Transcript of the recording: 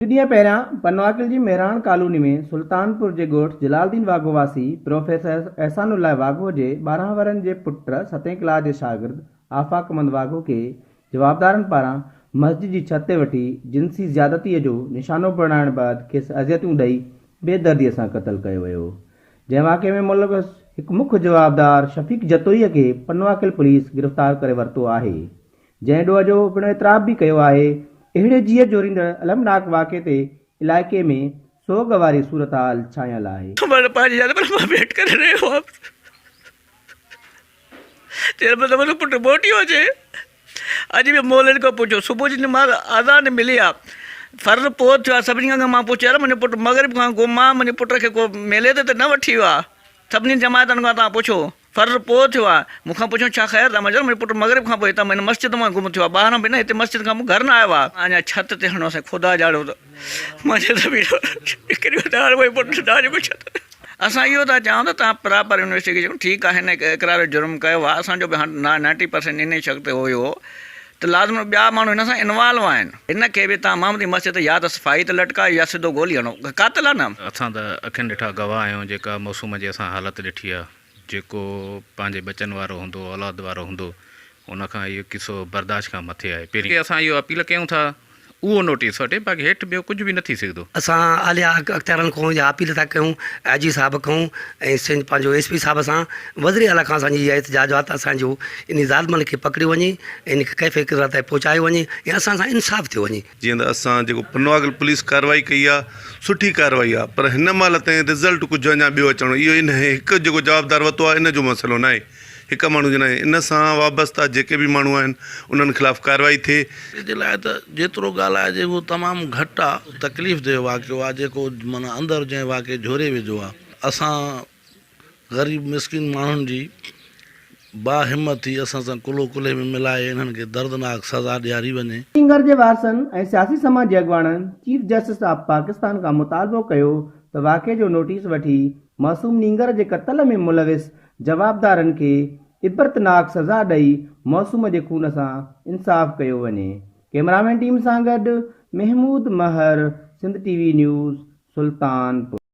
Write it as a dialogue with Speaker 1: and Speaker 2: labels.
Speaker 1: कुछ ॾींहं पहिरियां पनवाकिल जी मेहरान कॉलोनी में सुल्तानपुर जे ॻोठ जलालुद्दीन वाघो वासी प्रोफेसर एहसानुल्लाह वाघो जे 12 वरनि जे पुट 7हीं क्लास जे शागिर्द आफ़ाक़मंद वाघो खे जवाबदारनि पारां मस्जिद जी छत ते वठी जिनसी ज़्यादतीअ जो निशानो बणाइण बैदि खेसि अज़ियतूं ॾेई बेदर्दीअ सां क़तलु कयो वियो। जंहिं वाक़े में मुलविस हिकु मुख्य जवाबदार शफ़ीक जतोईअ खे पनवाकिल पुलिस गिरफ़्तार करे वरितो आहे, जंहिं ॾोह जो पिणु एतिराफ़ बि कयो आहे। अहिड़े जीअ जोरींदड़ अलमनाक वाक़े ते इलाइक़े में सोग वारी सूरतहाल छायल आहे।
Speaker 2: वेट करे रहे हो आप, तेरे मतलब पुट मोटी हो जे अज भी मोलन को पूछो सुबह जी नमाज आज़ान मिली आ फर्ज़ पोत थियो सभिनी खां मां पुछियो यार मुंहिंजे पुट मगरिब खां घुमा मुंहिंजे पुट खे को मेले ते न वठी वियो आहे। सभिनी जमायतनि खां तव्हां पुछो फर्ज़ पोइ थियो आहे। मूंखां पुछो छा ख़ैरु आहे मुंहिंजो पुट मगरिब खां पोइ हितां मैंने मस्जिद मां गुम थियो आहे, ॿाहिरां बि न हिते मस्जिद खां मूं घर न आयो आहे। अञा छत ते हणो असां ख़ुदा ॼाणो त मुंहिंजे त बि पुट तव्हांजो छत असां इहो था चाहियूं त तव्हां प्रॉपर इन्वेस्टिगेशन ठीकु आहे, हिन इक़रार जुर्म कयो आहे, असांजो बि 90% इन शख़्स ते हुयो त लाज़िम ॿिया माण्हू हिन सां इन्वॉल्व आहिनि। इन खे बि तव्हां महमदी मस्जिद या त सफ़ाई ते लटकायो या सिधो गोली हणो, क़ातिल आहे न।
Speaker 3: असां त अखियुनि ॾिठा गवाह आहियूं जेका मौसूम जी असां हालत ॾिठी आहे। जेको पंहिंजे बचनि वारो हूंदो औलाद वारो हूंदो उनखां इहो किसो बर्दाश्त खां मथे आहे। पहिरीं असां इहो अपील कयूं था उहो नोटिस वठे, बाक़ी हेठि ॿियो कुझु बि न थी सघंदो।
Speaker 4: असां आलिया अख़्तियारनि खां इहा अपील था कयूं IG साहब खां ऐं पंहिंजो SP साहब सां वज़ीर आला खां असांजी इहा इतिजाज आहे त असांजो इन ज़ालिमनि खे पकड़ियो वञे, इन खे कैफ़े क़रार ताईं पहुचायो वञे ऐं असां सां इंसाफ़ थियो वञे।
Speaker 5: जीअं त असां जेको पनवाकिल पुलिस कार्रवाई कई आहे सुठी कार्रवाई आहे, पर हिन महिल ताईं रिज़ल्ट कुझु अञा ॿियो अचणो, इहो इन हिकु जेको जवाबदार वरितो आहे इन जो मसइलो न आहे, हिकु माण्हू जो न आहे। इन सां वाबस्ता जेके बि माण्हू आहिनि उन्हनि ख़िलाफ़ु कार्रवाई थिए।
Speaker 6: जे लाइ त जेतिरो ॻाल्हाइजे उहो तमामु घटि आहे, तकलीफ़ देह वाक़ियो आहे जेको माना अंदरि जंहिं वाक़े झोरे विझो आहे। असां ग़रीब मिसकिन माण्हुनि जी बाहिम्मत थी असां सां कुलो कुले में मिलाए इन्हनि खे दर्दनाक सज़ा ॾियारी वञे।
Speaker 1: नींगर जे वारसनि ऐं सियासी समाजी अॻवाननि चीफ जस्टिस ऑफ पाकिस्तान खां मुतालबो कयो त वाक़े जो नोटिस वठी मासूम नींगर जे क़त्ल में मुलविस जवाबदारनि खे इबरतनाक सज़ा ॾेई मौसूम जे खून सां इंसाफ़ कयो वञे। कैमरामैन टीम सां गॾु महमूद महर, सिंध TV न्यूज़, सुल्तानपुर।